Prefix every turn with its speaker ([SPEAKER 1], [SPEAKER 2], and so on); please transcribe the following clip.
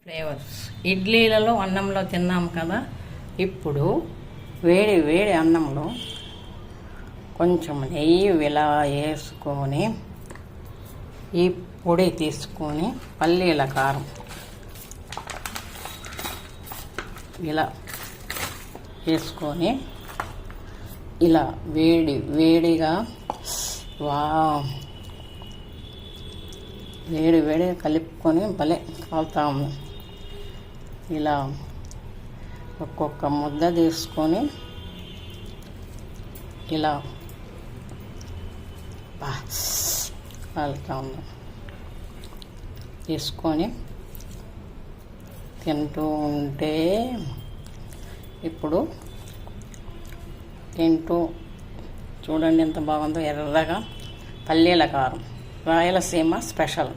[SPEAKER 1] Flavours ఇడ్లీలలో అన్నంలో తిన్నాం కదా. ఇప్పుడు వేడి వేడి అన్నంలో కొంచెం నెయ్యి ఇలా వేసుకొని ఈ పొడి తీసుకొని పల్లీల కారం ఇలా వేసుకొని ఇలా వేడిగా వేడిగా కలుపుకొని భలే కాలుతాము. ఇలా ఒక్కొక్క ముద్ద తీసుకొని ఇలా కాలుతాము తీసుకొని తింటూ ఉంటే ఇప్పుడు చూడండి ఎంత బాగుందో. ఎర్రగా పల్లీల కారం రాయలసీమ స్పెషల్.